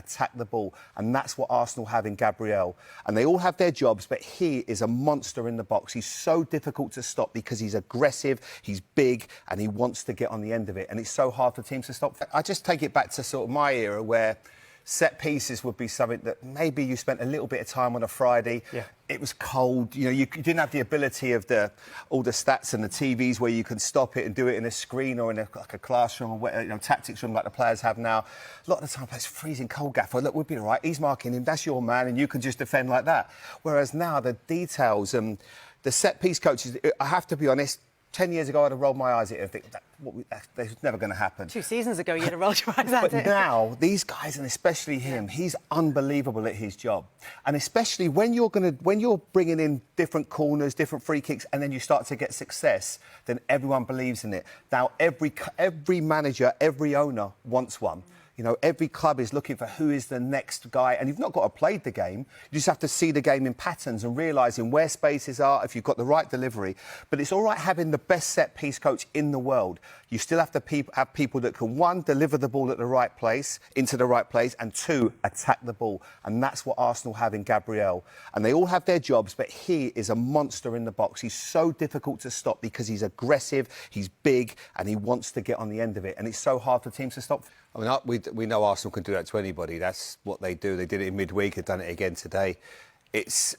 attack the ball, and that's what Arsenal have in Gabriel. And they all have their jobs, but he is a monster in the box. He's so difficult to stop because he's aggressive, he's big, and he wants to get on the end of it, and it's so hard for teams to stop. I just take it back to sort of my era where set pieces would be something that maybe you spent a little bit of time on a Friday. Yeah. It was cold. You know, you didn't have the ability of all the stats and the TVs where you can stop it and do it in a screen or in like a classroom or tactics room like the players have now. A lot of the time, it's freezing cold, Gaffer. Look, we'll be all right. He's marking him. That's your man, and you can just defend like that. Whereas now, the details and the set piece coaches, I have to be honest. 10 years ago, I'd have rolled my eyes at it and think that's never going to happen. 2 seasons ago, you'd have rolled your eyes at it. But now, these guys, and especially him, he's unbelievable at his job. And especially when you're bringing in different corners, different free kicks, and then you start to get success, then everyone believes in it. Now, every manager, every owner wants one. You know, every club is looking for who is the next guy. And you've not got to play the game. You just have to see the game in patterns and realising where spaces are, if you've got the right delivery. But it's all right having the best set-piece coach in the world. You still have to have people that can, 1, deliver the ball at the right place, into the right place, and 2, attack the ball. And that's what Arsenal have in Gabriel. And they all have their jobs, but he is a monster in the box. He's so difficult to stop because he's aggressive, he's big, and he wants to get on the end of it. And it's so hard for teams to stop. I mean, we know Arsenal can do that to anybody. That's what they do. They did it in midweek, have done it again today. It's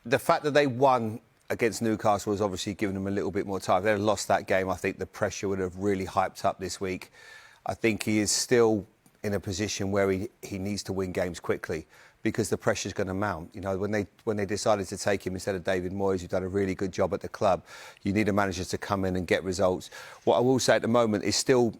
the fact that they won against Newcastle has obviously given them a little bit more time. If they had lost that game, I think the pressure would have really hyped up this week. I think he is still in a position where he needs to win games quickly because the pressure's going to mount. You know, when they decided to take him instead of David Moyes, who's done a really good job at the club, you need a manager to come in and get results. What I will say at the moment is still,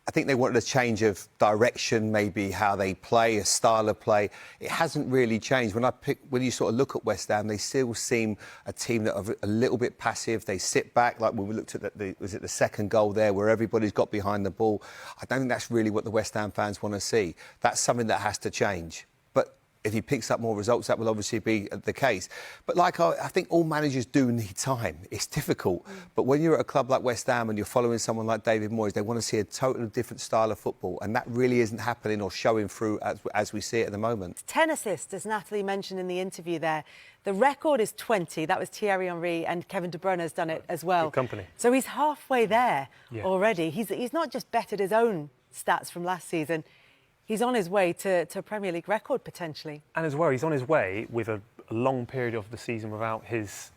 I think they wanted a change of direction, maybe how they play, a style of play. It hasn't really changed. When you sort of look at West Ham, they still seem a team that are a little bit passive. They sit back, like when we looked at the second goal there, where everybody's got behind the ball. I don't think that's really what the West Ham fans want to see. That's something that has to change. But if he picks up more results, that will obviously be the case. But I think all managers do need time. It's difficult. But when you're at a club like West Ham and you're following someone like David Moyes, they want to see a totally different style of football. And that really isn't happening or showing through as we see it at the moment. 10 assists, as Natalie mentioned in the interview there. The record is 20. That was Thierry Henry, and Kevin De Bruyne has done it as well. Good company. So he's halfway there already. He's not just bettered his own stats from last season. He's on his way to a Premier League record, potentially. And as well, he's on his way with a long period of the season without his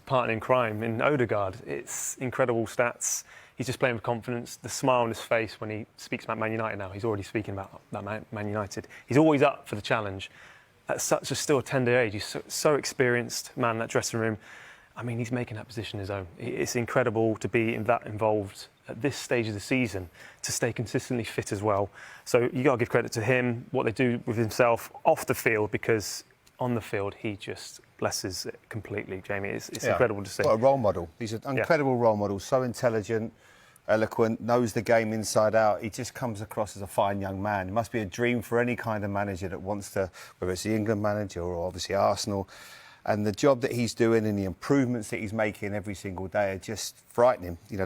partner in crime in Odegaard. It's incredible stats. He's just playing with confidence. The smile on his face when he speaks about Man United now, he's already speaking about that Man United. He's always up for the challenge. At such a still tender age, he's so experienced man in that dressing room. I mean, he's making that position his own. It's incredible to be that involved at this stage of the season, to stay consistently fit as well. So you got to give credit to him, what they do with himself off the field, because on the field, he just blesses it completely, Jamie. It's incredible to see. What a role model. He's an incredible role model, so intelligent, eloquent, knows the game inside out. He just comes across as a fine young man. It must be a dream for any kind of manager that wants to, whether it's the England manager or obviously Arsenal. And the job that he's doing and the improvements that he's making every single day are just frightening. You know,